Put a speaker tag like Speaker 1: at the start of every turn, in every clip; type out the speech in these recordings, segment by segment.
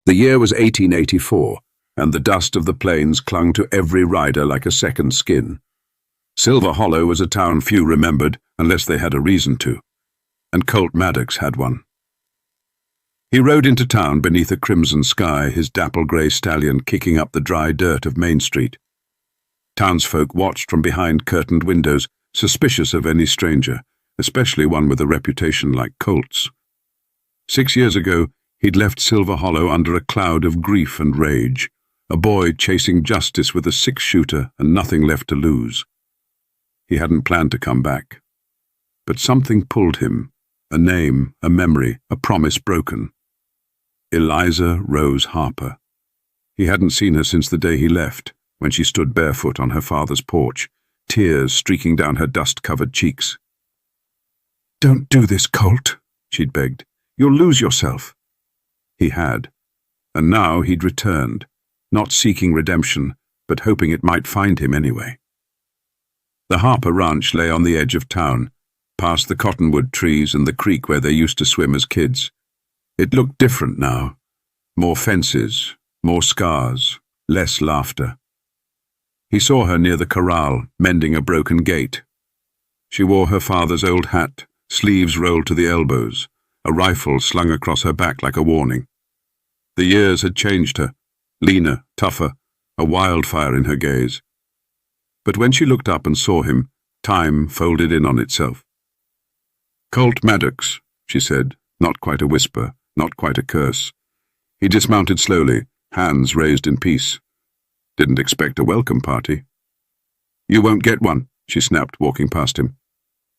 Speaker 1: The year was 1884, and the dust of the plains clung to every rider like a second skin. Silver Hollow was a town few remembered unless they had a reason to, and Colt Maddox had one. He rode into town beneath a crimson sky, his dapple-grey stallion kicking up the dry dirt of Main Street. Townsfolk watched from behind curtained windows, suspicious of any stranger, especially one with a reputation like Colt's. 6 years ago, he'd left Silver Hollow under a cloud of grief and rage, a boy chasing justice with a six-shooter and nothing left to lose. He hadn't planned to come back. But something pulled him, a name, a memory, a promise broken. Eliza Rose Harper. He hadn't seen her since the day he left, when she stood barefoot on her father's porch, tears streaking down her dust-covered cheeks. "Don't do this, Colt," she'd begged. "You'll lose yourself." He had, and now he'd returned, not seeking redemption, but hoping it might find him anyway. The Harper Ranch lay on the edge of town, past the cottonwood trees and the creek where they used to swim as kids. It looked different now. More fences, more scars, less laughter. He saw her near the corral, mending a broken gate. She wore her father's old hat, sleeves rolled to the elbows, a rifle slung across her back like a warning. The years had changed her, leaner, tougher, a wildfire in her gaze. But when she looked up and saw him, time folded in on itself. "Colt Maddox," she said, not quite a whisper, not quite a curse. He dismounted slowly, hands raised in peace. "Didn't expect a welcome party." "You won't get one," she snapped, walking past him.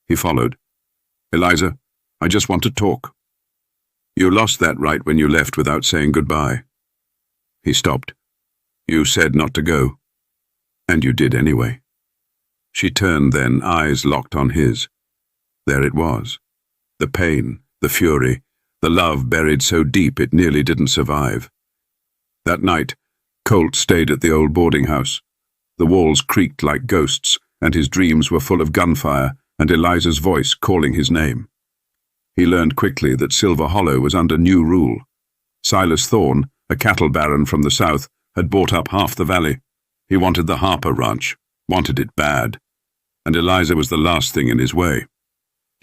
Speaker 1: He followed. "Eliza, I just want to talk. You lost that right when you left without saying goodbye." He stopped. "You said not to go. And you did anyway." She turned then, eyes locked on his. There it was. The pain, the fury, the love buried so deep it nearly didn't survive. That night, Colt stayed at the old boarding house. The walls creaked like ghosts, and his dreams were full of gunfire and Eliza's voice calling his name. He learned quickly that Silver Hollow was under new rule. Silas Thorne, a cattle baron from the south, had bought up half the valley. He wanted the Harper Ranch, wanted it bad, and Eliza was the last thing in his way.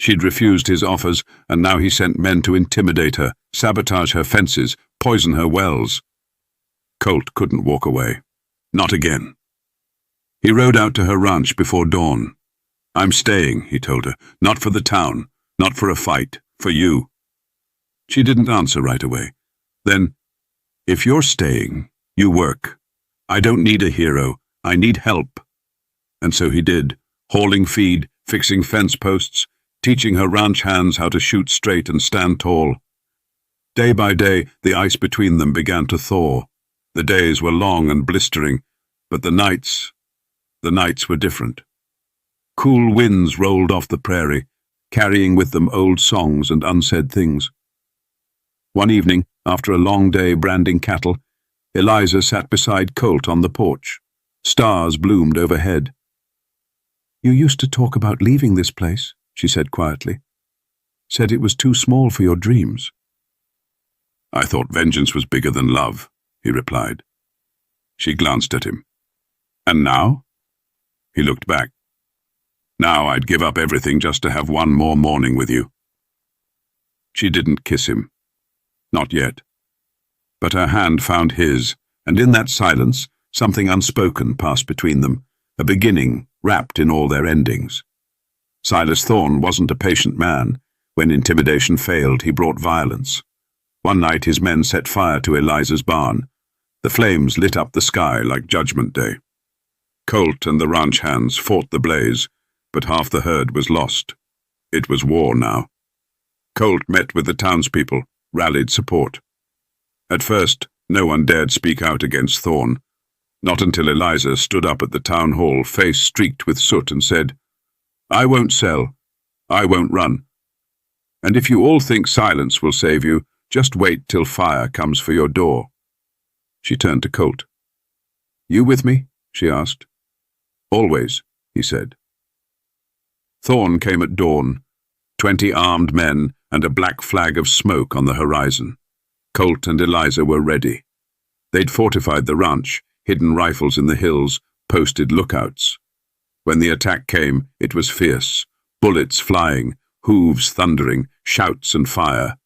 Speaker 1: She'd refused his offers, and now he sent men to intimidate her, sabotage her fences, poison her wells. Colt couldn't walk away. Not again. He rode out to her ranch before dawn. "I'm staying," he told her, "not for the town, not for a fight, for you." She didn't answer right away. Then, "If you're staying, you work. I don't need a hero, I need help." And so he did, hauling feed, fixing fence posts, teaching her ranch hands how to shoot straight and stand tall. Day by day, the ice between them began to thaw. The days were long and blistering, but the nights were different. Cool winds rolled off the prairie, carrying with them old songs and unsaid things. One evening, after a long day branding cattle, Eliza sat beside Colt on the porch. Stars bloomed overhead. "You used to talk about leaving this place," she said quietly. "Said it was too small for your dreams." "I thought vengeance was bigger than love," he replied. She glanced at him. "And now?" He looked back. "Now I'd give up everything just to have one more morning with you." She didn't kiss him. Not yet. But her hand found his, and in that silence, something unspoken passed between them, a beginning wrapped in all their endings. Silas Thorne wasn't a patient man. When intimidation failed, he brought violence. One night his men set fire to Eliza's barn. The flames lit up the sky like Judgment Day. Colt and the ranch hands fought the blaze, but half the herd was lost. It was war now. Colt met with the townspeople, rallied support. At first, no one dared speak out against Thorne. Not until Eliza stood up at the town hall, face streaked with soot, and said, "I won't sell. I won't run. And if you all think silence will save you, just wait till fire comes for your door." She turned to Colt. "You with me?" she asked. "Always," he said. Thorne came at dawn, 20 armed men and a black flag of smoke on the horizon. Colt and Eliza were ready. They'd fortified the ranch, hidden rifles in the hills, posted lookouts. When the attack came, it was fierce, bullets flying, hooves thundering, shouts and fire.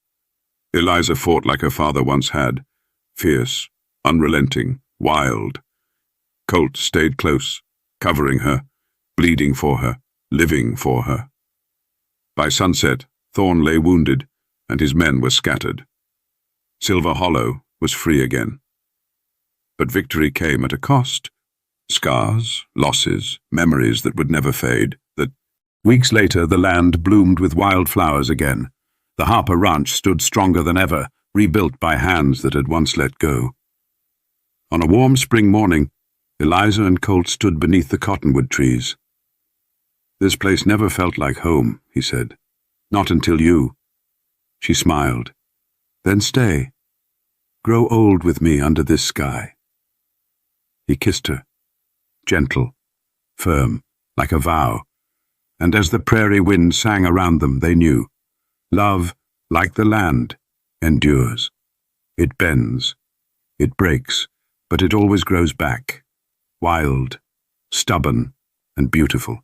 Speaker 1: Eliza fought like her father once had, fierce, unrelenting, wild. Colt stayed close, covering her, bleeding for her, living for her. By sunset, Thorn lay wounded, and his men were scattered. Silver Hollow was free again. But victory came at a cost. Scars, losses, memories that would never fade. Weeks later, the land bloomed with wildflowers again. The Harper Ranch stood stronger than ever, rebuilt by hands that had once let go. On a warm spring morning, Eliza and Colt stood beneath the cottonwood trees. "This place never felt like home," he said. "Not until you." She smiled. "Then stay. Grow old with me under this sky." He kissed her, gentle, firm, like a vow, and as the prairie wind sang around them, they knew. Love, like the land, endures. It bends, it breaks, but it always grows back, wild, stubborn, and beautiful.